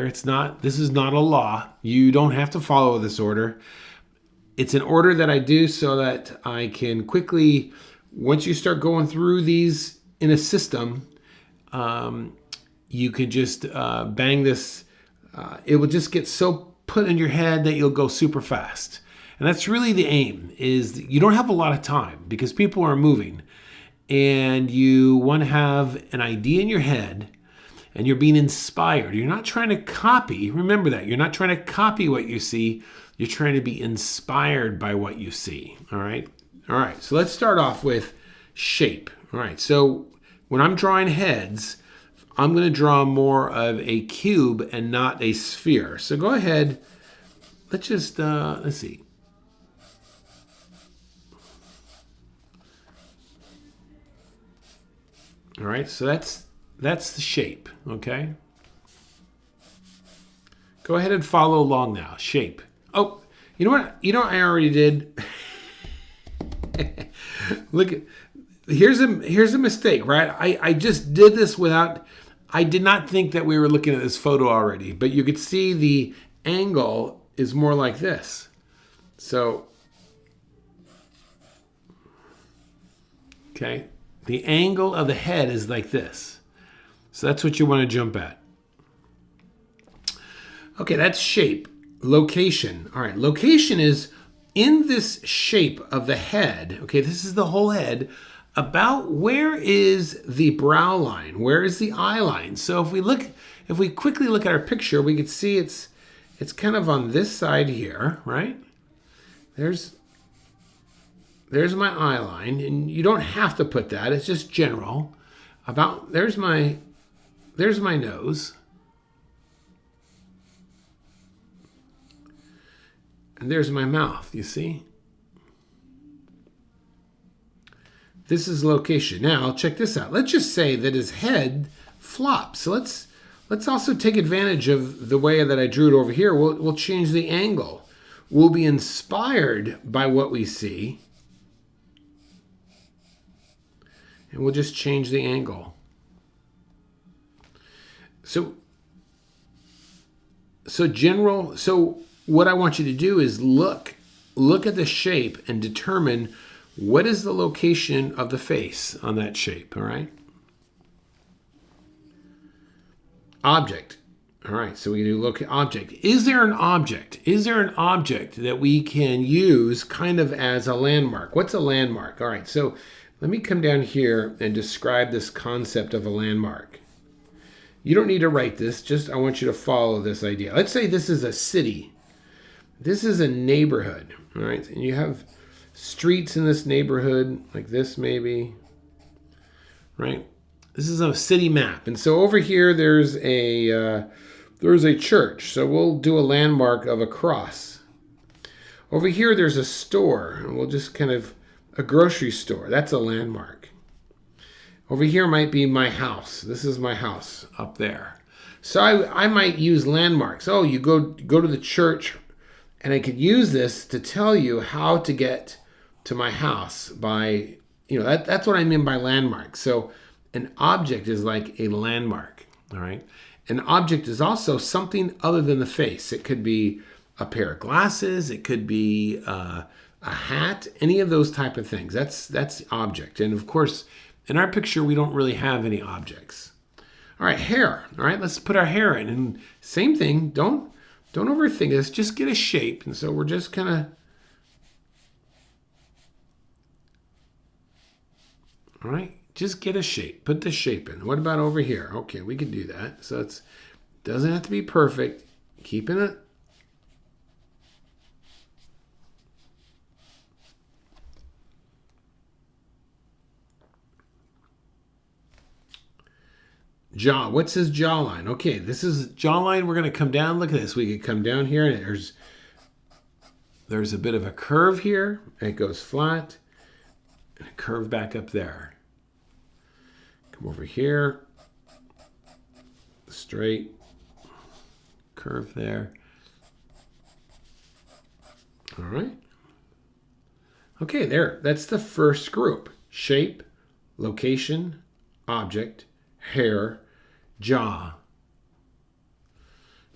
This is not a law. You don't have to follow this order. It's an order that I do so that I can quickly, once you start going through these in a system, you can just bang this. It will just get so put in your head that you'll go super fast. And that's really the aim, is you don't have a lot of time because people are moving. And you want to have an idea in your head and you're being inspired. You're not trying to copy. Remember that. You're not trying to copy what you see. You're trying to be inspired by what you see. All right. All right. So let's start off with shape. All right. So when I'm drawing heads, I'm going to draw more of a cube and not a sphere. So go ahead. Let's just, let's see. All right. So that's the shape. Okay. Go ahead and follow along now. Shape. Oh, you know what? You know what I already did? Look at, here's a mistake, right? I just did this without, I did not think that we were looking at this photo already, but you could see the angle is more like this. So, okay, the angle of the head is like this. So that's what you want to jump at. Okay, that's shape. Location. All right, location is in this shape of the head. Okay, this is the whole head. About where is the brow line? Where is the eye line? So if we quickly look at our picture, we can see it's kind of on this side here, right? There's my eye line, and you don't have to put that. It's just general. About there's my nose. And there's my mouth, you see? This is location. Now, check this out. Let's just say that his head flops. So let's also take advantage of the way that I drew it over here. We'll change the angle. We'll be inspired by what we see. And we'll just change the angle. So what I want you to do is look at the shape and determine what is the location of the face on that shape, all right? Object. All right, so we do look at object. Is there an object? Is there an object that we can use kind of as a landmark? What's a landmark? All right, so let me come down here and describe this concept of a landmark. You don't need to write this, just I want you to follow this idea. Let's say this is a city. This is a neighborhood, all right? And you have streets in this neighborhood, like this maybe, right? This is a city map. And so over here, there's a church. So we'll do a landmark of a cross. Over here, there's a store. And we'll just kind of, a grocery store. That's a landmark. Over here might be my house. This is my house up there. So I might use landmarks. Oh, you go to the church, and I could use this to tell you how to get to my house by, that's what I mean by landmark. So an object is like a landmark, all right? An object is also something other than the face. It could be a pair of glasses. It could be a hat, any of those type of things. That's object. And of course, in our picture, we don't really have any objects. All right, hair. All right, let's put our hair in. And same thing, don't overthink this. Just get a shape. And so we're just kind of, all right, just get a shape. Put the shape in. What about over here? Okay, we can do that. So it doesn't have to be perfect. Keeping it. Jaw. What's his jawline? Okay, this is jawline. We're going to come down. Look at this. We could come down here, and there's a bit of a curve here. It goes flat, and a curve back up there. Come over here. Straight. Curve there. All right. Okay, there. That's the first group. Shape, location, object, hair, jaw.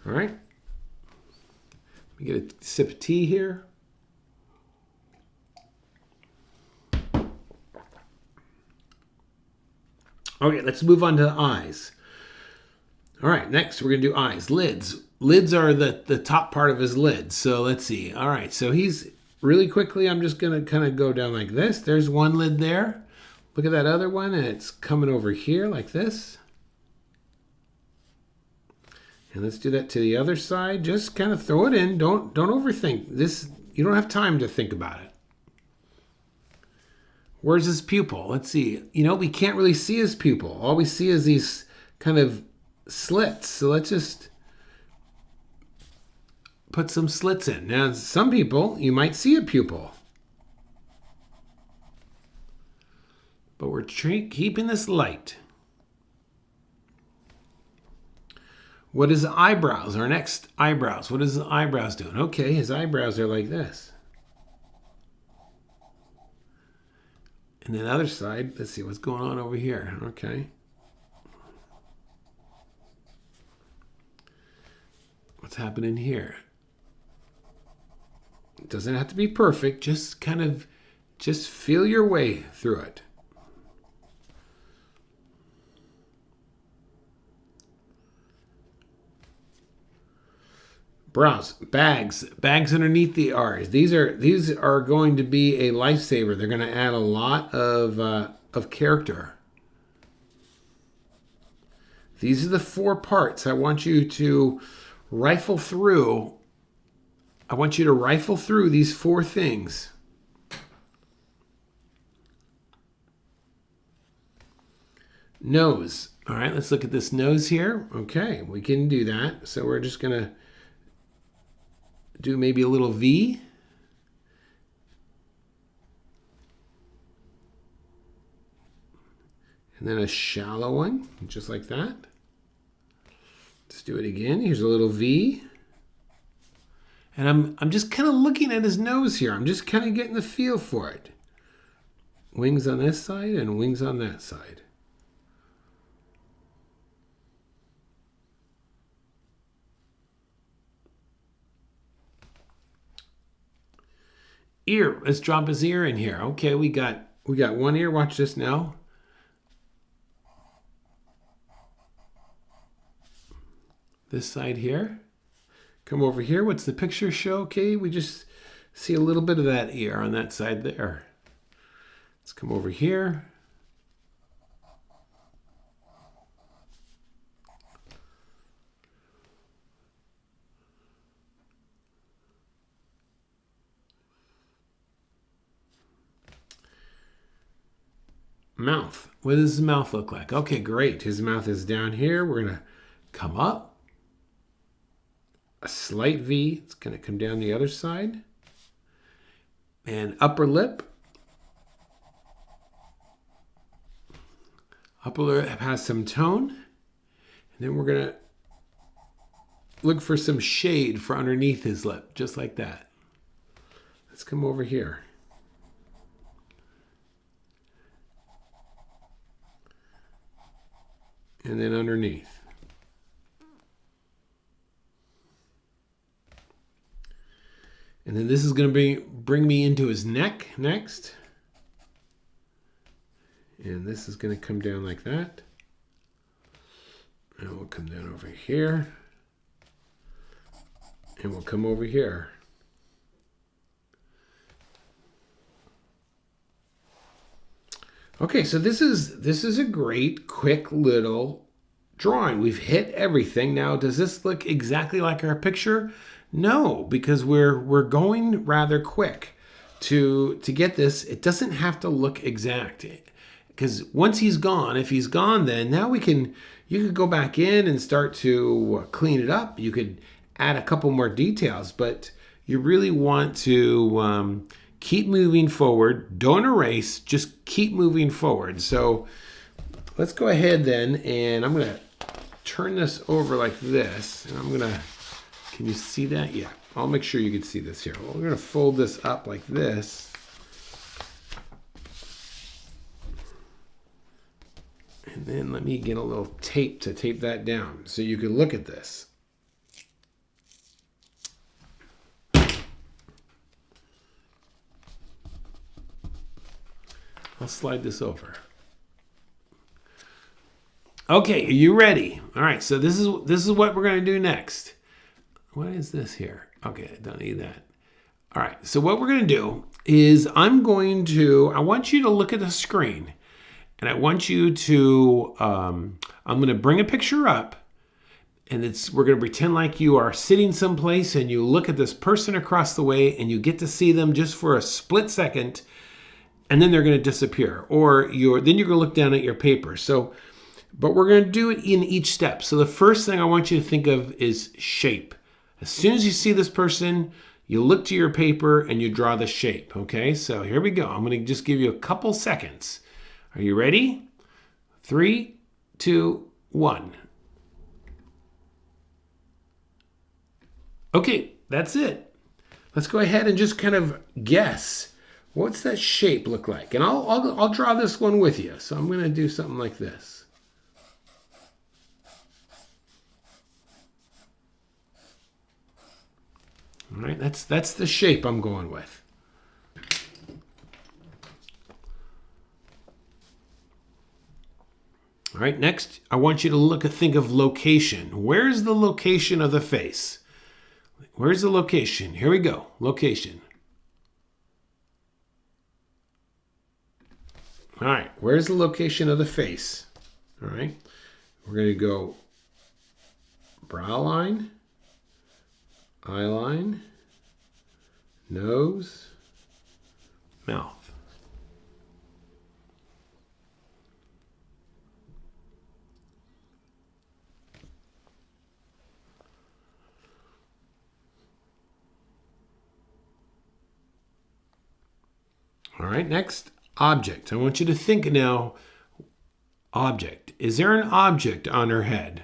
All right. Let me get a sip of tea here. Okay, let's move on to the eyes. All right, next we're going to do eyes. Lids. Lids are the top part of his lids. So let's see. All right, so he's really quickly, I'm just going to kind of go down like this. There's one lid there. Look at that other one, and it's coming over here like this. And let's do that to the other side. Just kind of throw it in. Don't overthink this. You don't have time to think about it. Where's his pupil? Let's see. You know, we can't really see his pupil. All we see is these kind of slits. So let's just put some slits in. Now, some people, you might see a pupil. But we're keeping this light. What is the eyebrows? Our next eyebrows. What is the eyebrows doing? Okay, his eyebrows are like this. And then the other side, let's see what's going on over here. Okay. What's happening here? It doesn't have to be perfect. Just kind of, just feel your way through it. Brows, bags underneath the R's. These are going to be a lifesaver. They're going to add a lot of character. These are the 4 parts I want you to rifle through. I want you to rifle through these 4 things. Nose. All right, let's look at this nose here. Okay, we can do that. So we're just going to do maybe a little V. And then a shallow one, just like that. Let's do it again. Here's a little V. And I'm just kind of looking at his nose here. I'm just kind of getting the feel for it. Wings on this side and wings on that side. Ear. Let's drop his ear in here. Okay, we got one ear. Watch this now. This side here. Come over here. What's the picture show? Okay, we just see a little bit of that ear on that side there. Let's come over here. Mouth. What does his mouth look like? Okay, great. His mouth is down here. We're going to come up. A slight V. It's going to come down the other side. And upper lip. Upper lip has some tone. And then we're going to look for some shade for underneath his lip, just like that. Let's come over here. And then underneath. And then this is going to bring me into his neck next. And this is going to come down like that. And we'll come down over here. And we'll come over here. Okay, so this is a great, quick little drawing. We've hit everything. Now, does this look exactly like our picture? No, because we're going rather quick to get this. It doesn't have to look exact, because once he's gone, if he's gone, then now you could go back in and start to clean it up. You could add a couple more details, but you really want to keep moving forward. Don't erase, just keep moving forward. So let's go ahead then, and I'm going to turn this over like this. And I'm going to, can you see that? Yeah, I'll make sure you can see this here. Well, we're going to fold this up like this. And then let me get a little tape to tape that down so you can look at this. I'll slide this over. Okay, are you ready? All right, so this is what we're going to do next. What is this here? Okay, I don't need that. All right, so what we're going to do is I want you to look at the screen, and I want you to, I'm going to bring a picture up, and we're going to pretend like you are sitting someplace and you look at this person across the way and you get to see them just for a split second, and then they're going to disappear. Or then you're going to look down at your paper. But we're going to do it in each step. So the first thing I want you to think of is shape. As soon as you see this person, you look to your paper and you draw the shape. Okay, so here we go. I'm going to just give you a couple seconds. Are you ready? 3, 2, 1. Okay, that's it. Let's go ahead and just kind of guess. What's that shape look like? And I'll draw this one with you. So I'm going to do something like this. All right, that's the shape I'm going with. All right, next, I want you to think of location. Where's the location of the face? Where's the location? Here we go, location. All right, where's the location of the face? All right, we're going to go brow line, eye line, nose, mouth. All right, next, object. I want you to think now, object. Is there an object on her head?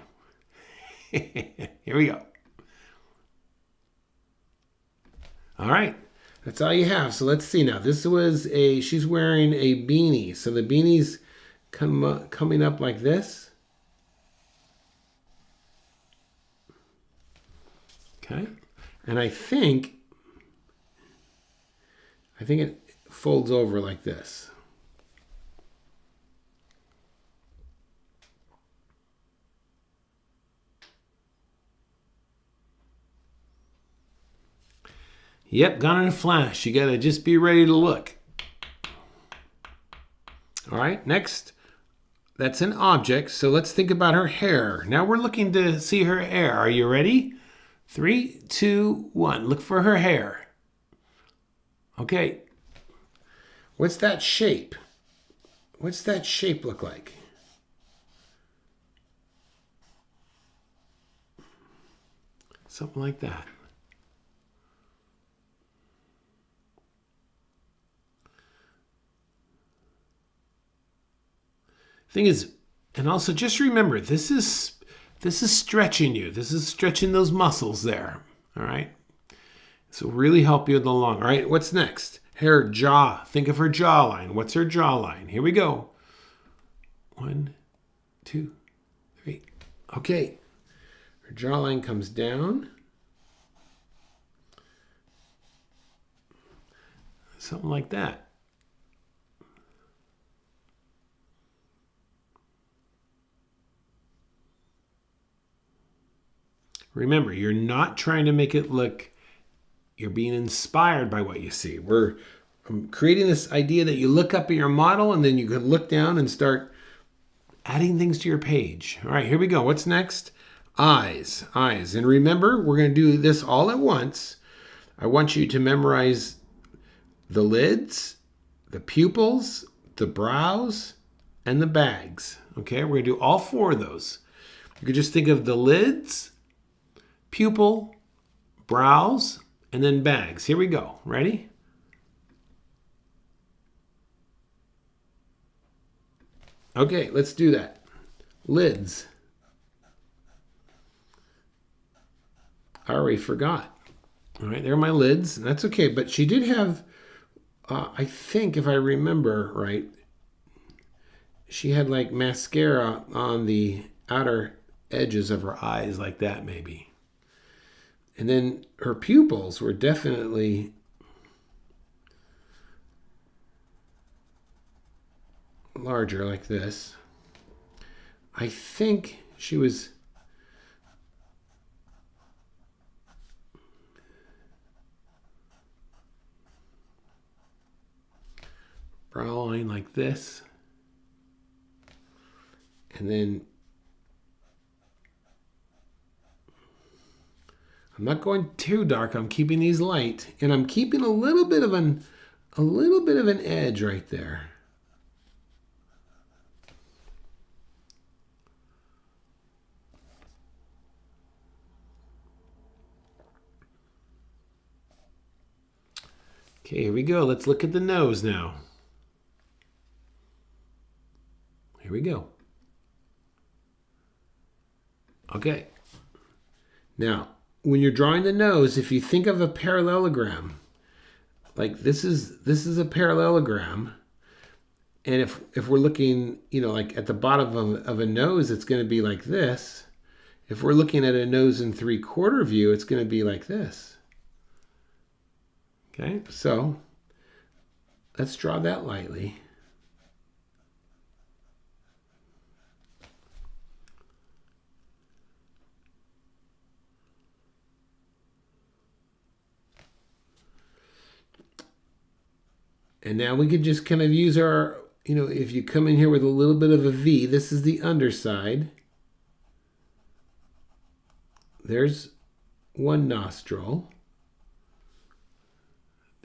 Here we go. All right, that's all you have. So let's see now. She's wearing a beanie. So the beanie's coming up like this. Okay, and I think it folds over like this. Yep, gone in a flash. You gotta just be ready to look. All right, next, that's an object. So let's think about her hair. Now we're looking to see her hair. Are you ready? 3, 2, 1. Look for her hair. Okay. What's that shape? What's that shape look like? Something like that. Thing is, and also just remember, this is stretching you. This is stretching those muscles there. All right. This will really help you in the long. All right. What's next? Her jaw. Think of her jawline. What's her jawline? Here we go. 1, 2, 3. Okay. Her jawline comes down. Something like that. Remember, you're not trying to make it look, you're being inspired by what you see. I'm creating this idea that you look up at your model and then you can look down and start adding things to your page. All right, here we go. What's next? Eyes. And remember, we're going to do this all at once. I want you to memorize the lids, the pupils, the brows, and the bags. Okay, we're going to do all 4 of those. You could just think of the lids, pupil, brows, and then bags. Here we go. Ready? Okay, let's do that. Lids. I already forgot. All right, there are my lids. That's okay, but she did have, I think if I remember right, she had like mascara on the outer edges of her eyes like that maybe. And then her pupils were definitely larger like this. I think she was brow line like this. And then I'm not going too dark. I'm keeping these light, and I'm keeping a little bit of an edge right there. Okay, here we go. Let's look at the nose now. Here we go. Okay. Now, when you're drawing the nose, if you think of a parallelogram, like this is a parallelogram, and if we're looking, like at the bottom of a nose, it's going to be like this. If we're looking at a nose in 3/4 view, it's going to be like this. Okay, so let's draw that lightly. And now we can just kind of use our, if you come in here with a little bit of a V, this is the underside. There's one nostril.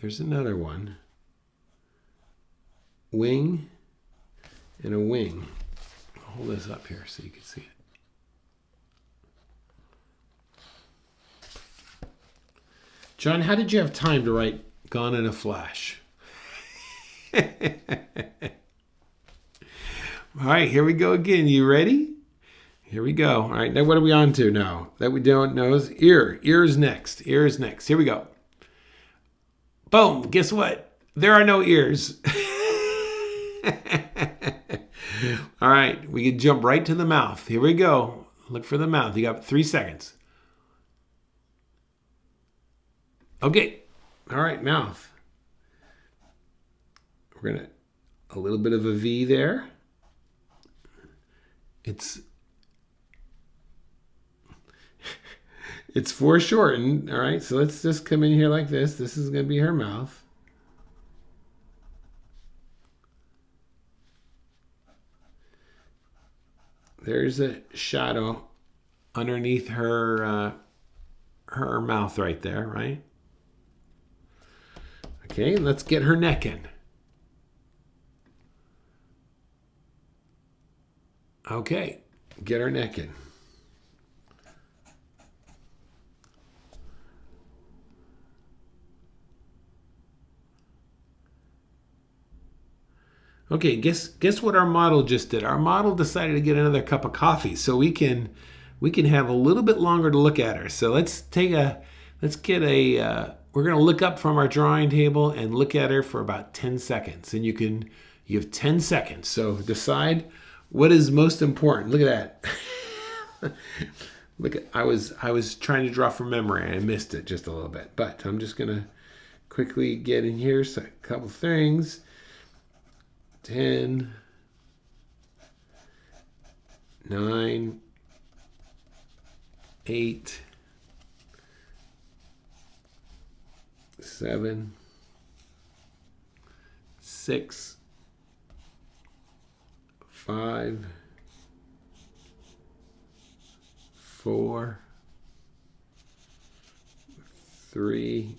There's another one. Wing and a wing. I'll hold this up here so you can see it. John, how did you have time to write Gone in a Flash? All right, here we go again. You ready? Here we go. All right, now what are we on to now? That we don't know is ear. Ear's next. Ear's next. Here we go. Boom. Guess what? There are no ears. All right, we can jump right to the mouth. Here we go. Look for the mouth. You got 3 seconds. Okay. All right, mouth. We're going to, a little bit of a V there. It's foreshortened. All right, so let's just come in here like this. This is going to be her mouth. There's a shadow underneath her mouth right there, right? Okay, let's get her neck in. Okay, get her neck in. Okay, guess what our model just did? Our model decided to get another cup of coffee, so we can have a little bit longer to look at her. So we're gonna look up from our drawing table and look at her for about 10 seconds. And you have 10 seconds. So decide what is most important. Look at that. I was trying to draw from memory and I missed it just a little bit. But I'm just gonna quickly get in here. So a couple things. 10, 9, 8, 7, 6, 5, 4, 3,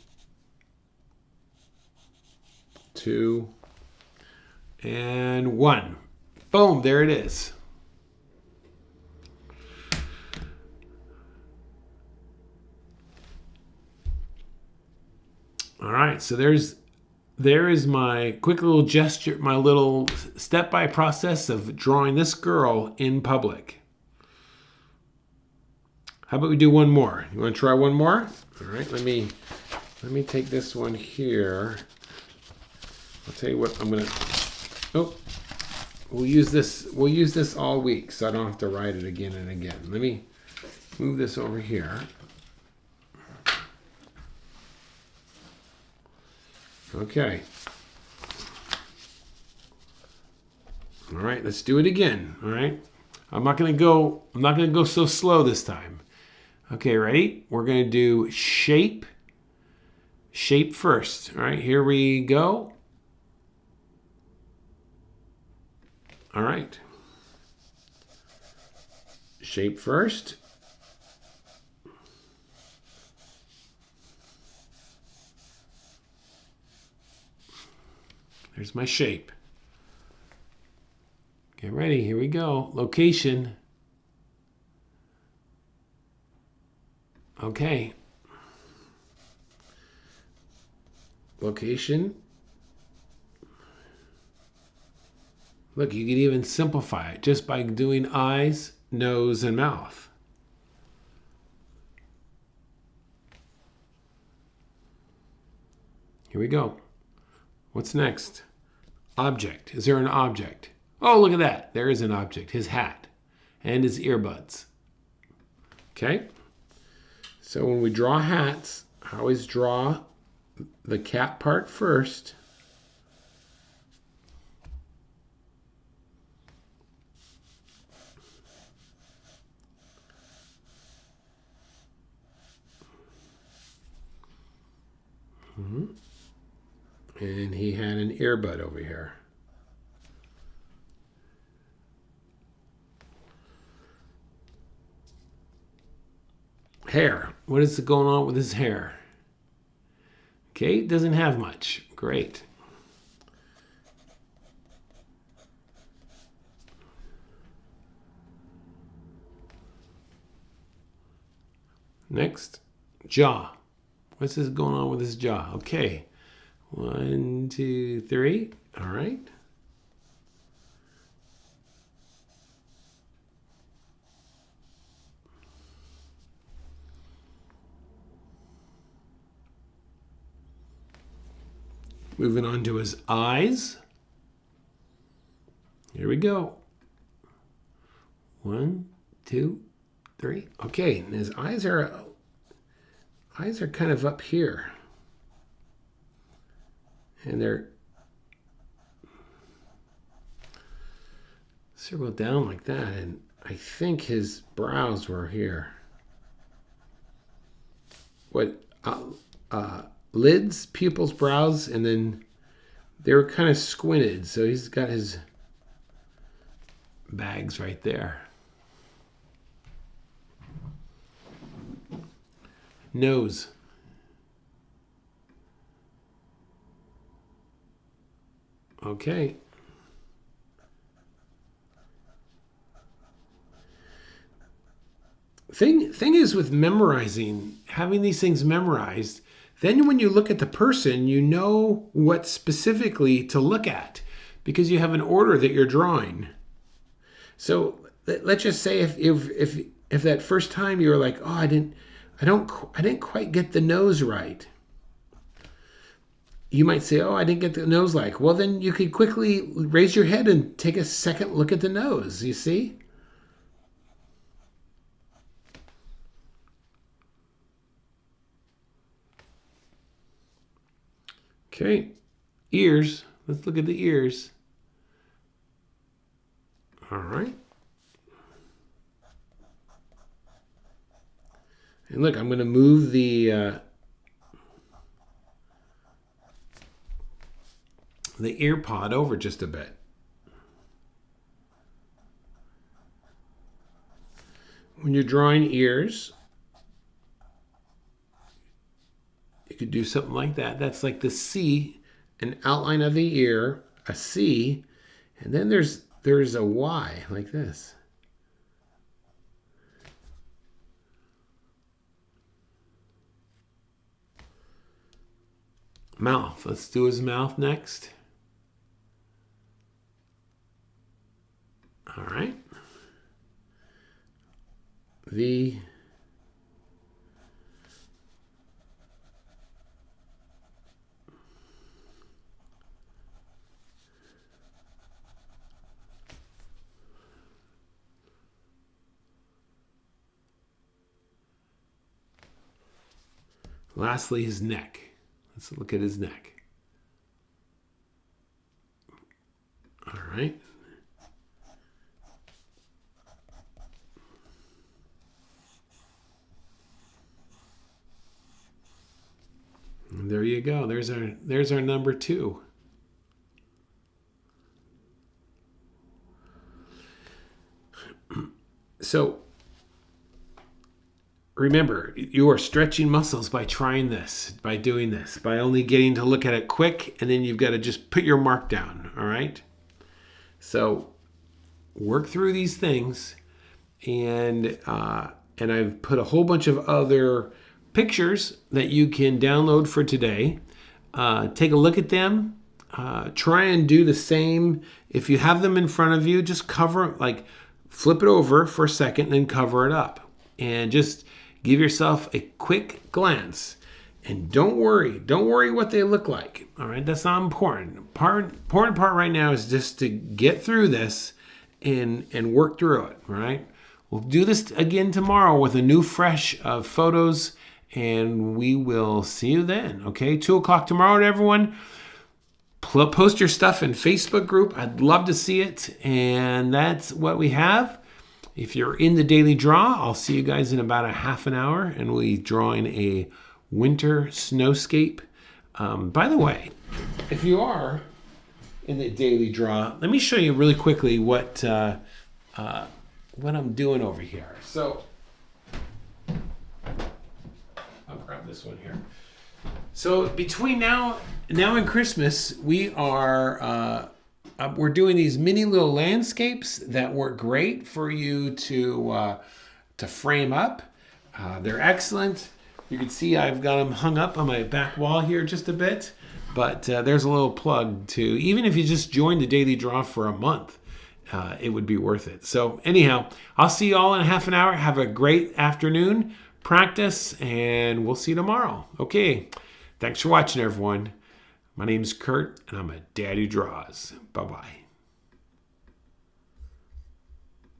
2, and 1. Boom, there it is. All right, so there is my quick little gesture, my little step-by process of drawing this girl in public. How about we do one more? You want to try one more? All right, let me take this one here. I'll tell you what, I'm gonna. Oh, we'll use this all week, so I don't have to write it again and again. Let me move this over here. Okay. All All right, let's do it again. All right. I'm not gonna go so slow this time. Okay, ready? We're gonna do shape first. All right, here we go. All right. Shape first. There's my shape. Get ready, here we go. Location. Okay. Location. Look, you can even simplify it just by doing eyes, nose, and mouth. Here we go. What's next? Object. Is there an object? Oh, look at that. There is an object. His hat and his earbuds. Okay. So when we draw hats, I always draw the cap part first. And he had an earbud over here. Hair. What is going on with his hair? Okay, doesn't have much. Great. Next, jaw. What's this going on with his jaw? Okay. 1, 2, 3. All right. Moving on to his eyes. Here we go. 1, 2, 3. Okay, and his eyes are kind of up here. And they're circled down like that. And I think his brows were here. What? Lids, pupils, brows, and then they were kind of squinted. So he's got his bags right there. Nose. Okay. Thing is with memorizing, having these things memorized, then when you look at the person, you know what specifically to look at because you have an order that you're drawing. So let's just say if that first time you were like, oh, I didn't quite get the nose right. You might say, oh, I didn't get the nose like. Well, then you could quickly raise your head and take a second look at the nose. You see? Okay, ears. Let's look at the ears. All right. And look, I'm going to move the ear pod over just a bit. When you're drawing ears, you could do something like that. That's like the C, an outline of the ear, a C, and then there's a Y like this. Mouth. Let's do his mouth next. All right. V. Lastly, his neck. Let's look at his neck. All right. There you go. There's our number 2. So remember, you are stretching muscles by trying this, by doing this, by only getting to look at it quick, and then you've got to just put your mark down, all right? So work through these things, and I've put a whole bunch of other pictures that you can download for today. Take a look at them. Try and do the same. If you have them in front of you, just flip it over for a second and then cover it up. And just give yourself a quick glance. And don't worry what they look like. All right, that's not important. Important part right now is just to get through this and work through it. All right, we'll do this again tomorrow with a new fresh of photos, and we will see you then. Okay, 2:00 tomorrow to everyone. Post your stuff in Facebook group. I'd love to see it. And that's what we have. If you're in the daily draw, I'll see you guys in about a half an hour, and we'll be drawing a winter snowscape. By the way, if you are in the daily draw, let me show you really quickly what I'm doing over here. So I'll grab this one here. So between now and Christmas, we're doing these mini little landscapes that work great for you to frame up. They're excellent. You can see I've got them hung up on my back wall here just a bit, but there's a little plug to, even if you just join the daily draw for a month, it would be worth it. So anyhow, I'll see you all in a half an hour. Have a great afternoon, practice, and we'll see you tomorrow. Okay. Thanks for watching, everyone. My name's Kurt, and I'm a Dad Who Draws. Bye-bye.